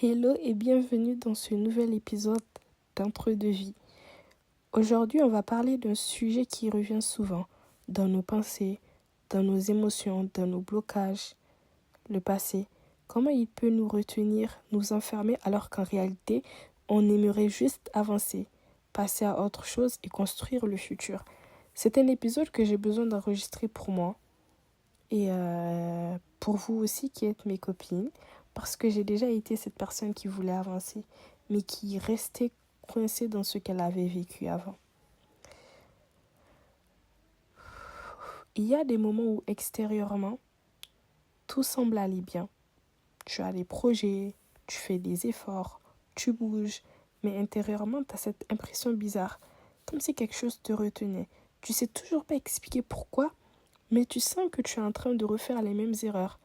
Hello et bienvenue dans ce nouvel épisode d'Entre deux vies. Aujourd'hui, on va parler d'un sujet qui revient souvent dans nos pensées, dans nos émotions, dans nos blocages, le passé. Comment il peut nous retenir, nous enfermer alors qu'en réalité, on aimerait juste avancer, passer à autre chose et construire le futur. C'est un épisode que j'ai besoin d'enregistrer pour moi et pour vous aussi qui êtes mes copines, parce que j'ai déjà été cette personne qui voulait avancer, mais qui restait coincée dans ce qu'elle avait vécu avant. Il y a des moments où extérieurement, tout semble aller bien. Tu as des projets, tu fais des efforts, tu bouges, mais intérieurement, tu as cette impression bizarre, comme si quelque chose te retenait. Tu sais toujours pas expliquer pourquoi, mais tu sens que tu es en train de refaire les mêmes erreurs,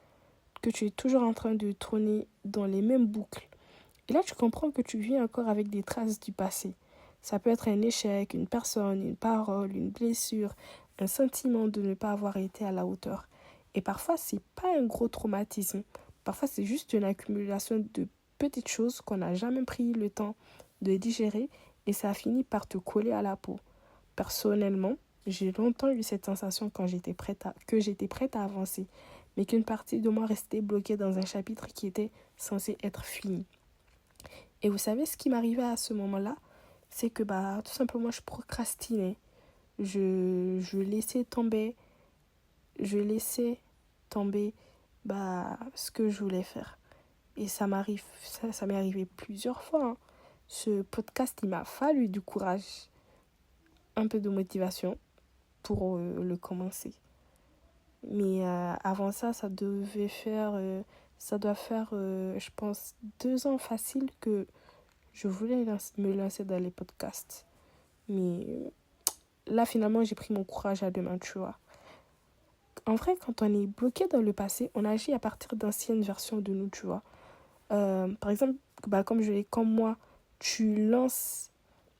que tu es toujours en train de tourner dans les mêmes boucles. Et là, tu comprends que tu vis encore avec des traces du passé. Ça peut être un échec, une personne, une parole, une blessure, un sentiment de ne pas avoir été à la hauteur. Et parfois, c'est pas un gros traumatisme. Parfois, c'est juste une accumulation de petites choses qu'on n'a jamais pris le temps de digérer et ça a fini par te coller à la peau. Personnellement, j'ai longtemps eu cette sensation que j'étais prête à avancer, mais qu'une partie de moi restait bloquée dans un chapitre qui était censé être fini. Et vous savez ce qui m'arrivait à ce moment-là? C'est que tout simplement je procrastinais. Je laissais tomber, je laissais tomber ce que je voulais faire. Et ça m'est arrivé plusieurs fois, hein. Ce podcast, il m'a fallu du courage, un peu de motivation pour le commencer. Mais avant ça, ça doit faire, je pense, 2 ans facile que je voulais me lancer dans les podcasts. Mais là, finalement, j'ai pris mon courage à deux mains, tu vois. En vrai, quand on est bloqué dans le passé, on agit à partir d'anciennes versions de nous, tu vois. Par exemple, comme moi, tu lances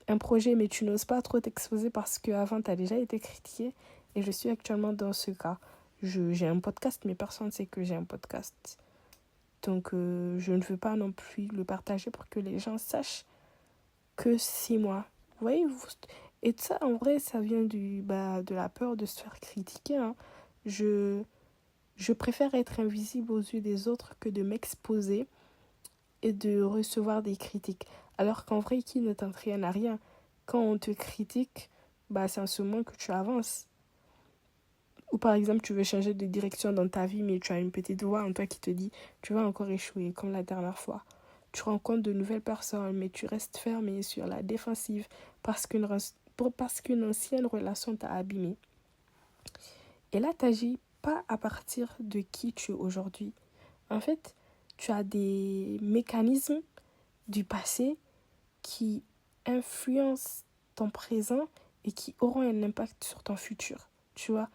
un projet, mais tu n'oses pas trop t'exposer parce qu'avant, tu as déjà été critiqué. Et je suis actuellement dans ce cas. J'ai un podcast, mais personne ne sait que j'ai un podcast. Donc, je ne veux pas non plus le partager pour que les gens sachent que c'est moi. Vous voyez, et ça, en vrai, ça vient de la peur de se faire critiquer, hein. Je préfère être invisible aux yeux des autres que de m'exposer et de recevoir des critiques. Alors qu'en vrai, qui ne t'entraîne à rien? Quand on te critique, c'est en ce moment que tu avances. Ou par exemple, tu veux changer de direction dans ta vie, mais tu as une petite voix en toi qui te dit « tu vas encore échouer, comme la dernière fois ». Tu rencontres de nouvelles personnes, mais tu restes fermé sur la défensive parce qu'une ancienne relation t'a abîmé. Et là, tu n'agis pas à partir de qui tu es aujourd'hui. En fait, tu as des mécanismes du passé qui influencent ton présent et qui auront un impact sur ton futur, tu vois.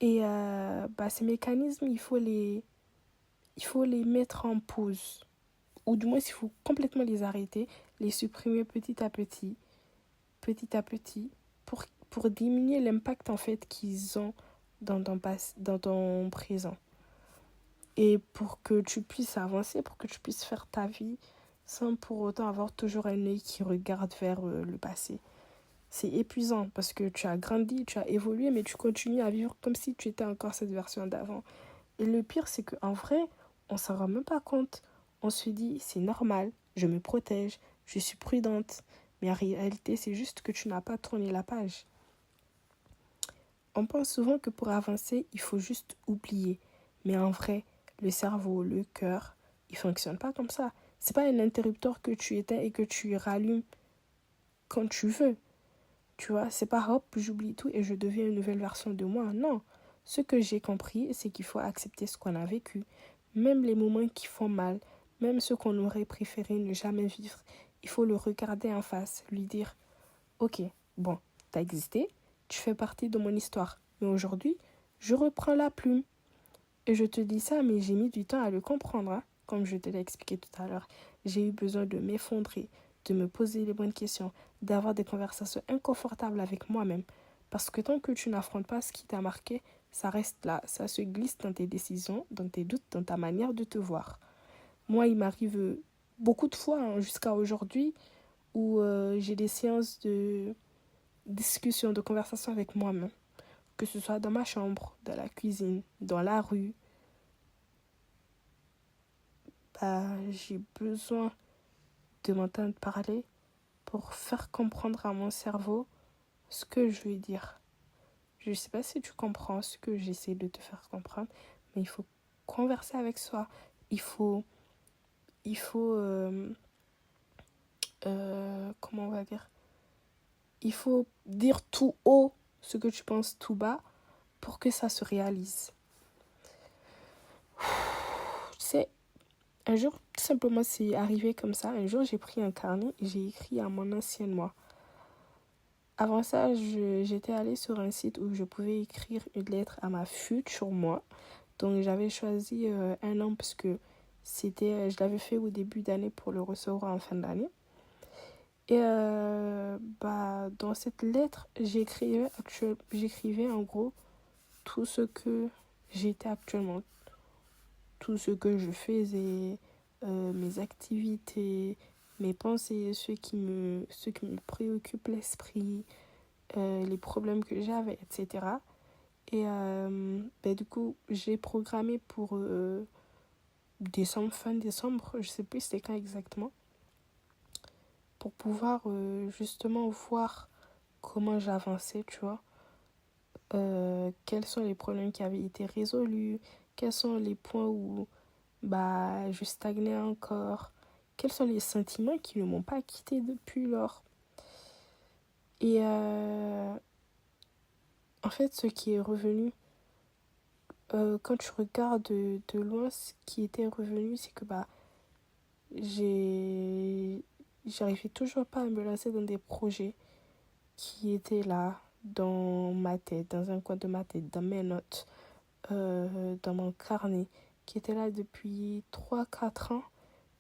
Et ces mécanismes, il faut les mettre en pause. Ou du moins, il faut complètement les arrêter, les supprimer petit à petit, pour diminuer l'impact en fait qu'ils ont dans ton présent. Et pour que tu puisses avancer, pour que tu puisses faire ta vie sans pour autant avoir toujours un œil qui regarde vers le passé. C'est épuisant parce que tu as grandi, tu as évolué, mais tu continues à vivre comme si tu étais encore cette version d'avant. Et le pire, c'est qu'en vrai, on s'en rend même pas compte. On se dit, c'est normal, je me protège, je suis prudente. Mais en réalité, c'est juste que tu n'as pas tourné la page. On pense souvent que pour avancer, il faut juste oublier. Mais en vrai, le cerveau, le cœur, il ne fonctionne pas comme ça. C'est pas un interrupteur que tu éteins et que tu rallumes quand tu veux. Tu vois, c'est pas hop, j'oublie tout et je deviens une nouvelle version de moi. Non. Ce que j'ai compris, c'est qu'il faut accepter ce qu'on a vécu. Même les moments qui font mal, même ceux qu'on aurait préféré ne jamais vivre, il faut le regarder en face, lui dire « Ok, bon, t'as existé, tu fais partie de mon histoire, mais aujourd'hui, je reprends la plume. » Et je te dis ça, mais j'ai mis du temps à le comprendre, hein. Comme je te l'ai expliqué tout à l'heure, j'ai eu besoin de m'effondrer, de me poser les bonnes questions, d'avoir des conversations inconfortables avec moi-même. Parce que tant que tu n'affrontes pas ce qui t'a marqué, ça reste là, ça se glisse dans tes décisions, dans tes doutes, dans ta manière de te voir. Moi, il m'arrive beaucoup de fois, hein, jusqu'à aujourd'hui, où j'ai des séances de discussion, de conversation avec moi-même. Que ce soit dans ma chambre, dans la cuisine, dans la rue. J'ai besoin de m'entendre parler pour faire comprendre à mon cerveau ce que je veux dire. Je ne sais pas si tu comprends ce que j'essaie de te faire comprendre, mais il faut converser avec soi. Il faut comment on va dire? Il faut dire tout haut ce que tu penses tout bas pour que ça se réalise. Tu sais, un jour, tout simplement, c'est arrivé comme ça. Un jour, j'ai pris un carnet et j'ai écrit à mon ancienne moi. Avant ça, j'étais allée sur un site où je pouvais écrire une lettre à ma future moi. Donc, j'avais choisi un nom parce que je l'avais fait au début d'année pour le recevoir en fin d'année. Et dans cette lettre, j'écrivais en gros tout ce que j'étais actuellement, tout ce que je faisais, mes activités, mes pensées, ce qui me préoccupe l'esprit, les problèmes que j'avais, etc. Et du coup, j'ai programmé pour décembre, fin décembre, je sais plus c'était quand exactement, pour pouvoir justement voir comment j'avançais, tu vois. Quels sont les problèmes qui avaient été résolus, quels sont les points où je stagnais encore, quels sont les sentiments qui ne m'ont pas quitté depuis lors. Et en fait, ce qui est revenu, quand tu regardes de loin, ce qui était revenu, c'est que j'arrivais toujours pas à me lancer dans des projets qui étaient là, dans ma tête, dans un coin de ma tête, dans mes notes, dans mon carnet, qui étaient là depuis 3 4 ans,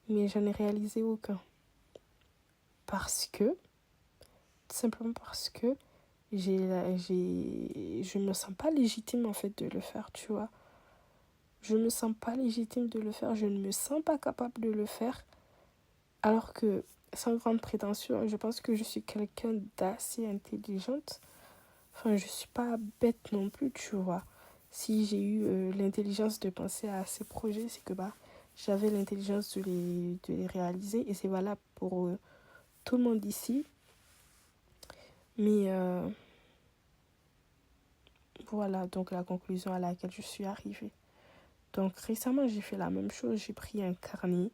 mais je n'ai réalisé aucun. Tout simplement parce que je me sens pas légitime en fait de le faire, tu vois. Je me sens pas légitime de le faire, je ne me sens pas capable de le faire, alors que, sans grande prétention, je pense que je suis quelqu'un d'assez intelligente. Enfin, je suis pas bête non plus, tu vois. Si j'ai eu l'intelligence de penser à ces projets, c'est que j'avais l'intelligence de les réaliser, et c'est valable pour tout le monde ici. Mais voilà donc la conclusion à laquelle je suis arrivée. Donc récemment, j'ai fait la même chose. J'ai pris un carnet.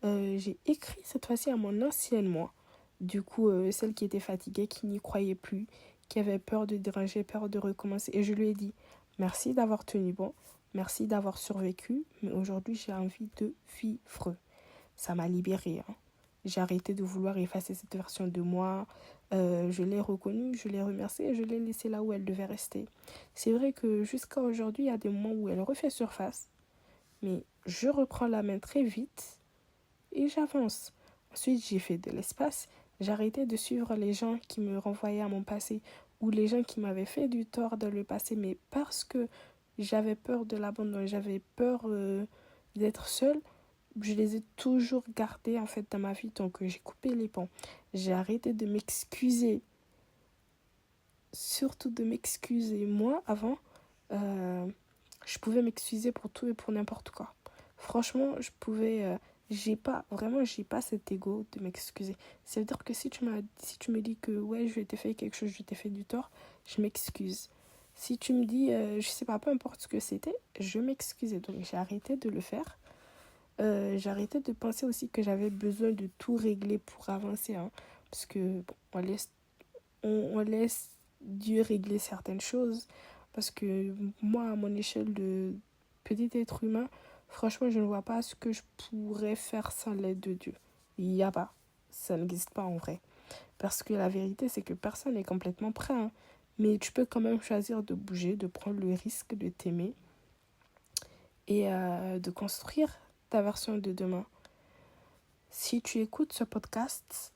J'ai écrit cette fois-ci à mon ancienne moi. Du coup, celle qui était fatiguée, qui n'y croyait plus, qui avait peur de déranger, peur de recommencer. Et je lui ai dit, merci d'avoir tenu bon, merci d'avoir survécu, mais aujourd'hui, j'ai envie de vivre. Ça m'a libérée, hein. J'ai arrêté de vouloir effacer cette version de moi. Je l'ai reconnue, je l'ai remerciée et je l'ai laissée là où elle devait rester. C'est vrai que jusqu'à aujourd'hui, il y a des moments où elle refait surface. Mais je reprends la main très vite et j'avance. Ensuite, j'ai fait de l'espace. J'ai arrêté de suivre les gens qui me renvoyaient à mon passé ou les gens qui m'avaient fait du tort dans le passé, mais parce que j'avais peur de l'abandon, j'avais peur d'être seule, je les ai toujours gardés en fait dans ma vie. Donc j'ai coupé les ponts. J'ai arrêté de m'excuser. Surtout de m'excuser. Moi, avant, je pouvais m'excuser pour tout et pour n'importe quoi. Franchement, j'ai pas cet ego de m'excuser. Ça veut dire que si tu me dis que ouais, je t'ai fait quelque chose, je t'ai fait du tort, je m'excuse. Si tu me dis, je sais pas, peu importe ce que c'était, je m'excusais. Donc j'ai arrêté de le faire. J'ai arrêté de penser aussi que j'avais besoin de tout régler pour avancer, hein. Parce que on laisse Dieu régler certaines choses. Parce que moi, à mon échelle de petit être humain, franchement, je ne vois pas ce que je pourrais faire sans l'aide de Dieu. Il n'y a pas. Ça n'existe pas en vrai. Parce que la vérité, c'est que personne n'est complètement prêt, hein. Mais tu peux quand même choisir de bouger, de prendre le risque de t'aimer et de construire ta version de demain. Si tu écoutes ce podcast,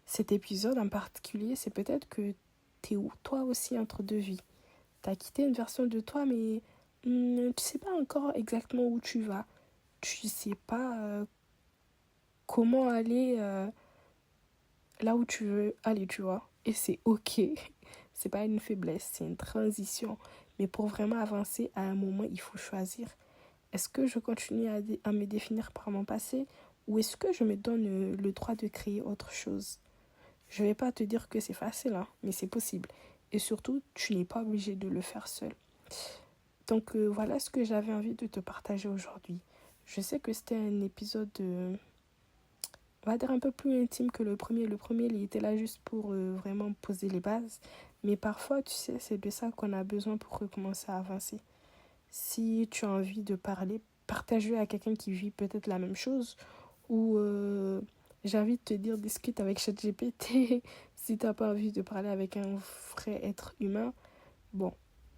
cet épisode en particulier, c'est peut-être que tu es toi aussi entre deux vies. Tu as quitté une version de toi, mais tu sais pas encore exactement où tu vas. tu sais pas comment aller là où tu veux aller, tu vois. Et c'est ok. C'est pas une faiblesse, c'est une transition. Mais pour vraiment avancer, à un moment, il faut choisir. Est-ce que je continue à me définir par mon passé ou est-ce que je me donne le droit de créer autre chose? Je vais pas te dire que c'est facile, hein, mais c'est possible. Et surtout, tu n'es pas obligé de le faire seul. Donc voilà ce que j'avais envie de te partager aujourd'hui. Je sais que c'était un épisode, on va dire, un peu plus intime que le premier. Le premier, il était là juste pour vraiment poser les bases. Mais parfois, tu sais, c'est de ça qu'on a besoin pour recommencer à avancer. Si tu as envie de parler, partage-le à quelqu'un qui vit peut-être la même chose. Ou j'ai envie de te dire, discute avec ChatGPT. Si tu n'as pas envie de parler avec un vrai être humain, bon,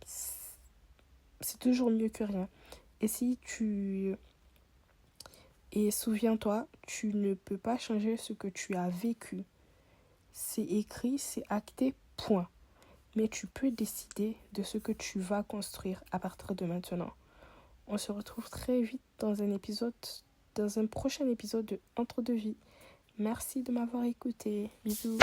c'est toujours mieux que rien. Et si tu... Et souviens-toi, tu ne peux pas changer ce que tu as vécu. C'est écrit, c'est acté, point. Mais tu peux décider de ce que tu vas construire à partir de maintenant. On se retrouve très vite dans un prochain épisode de Entre deux vies. Merci de m'avoir écouté. Bisous.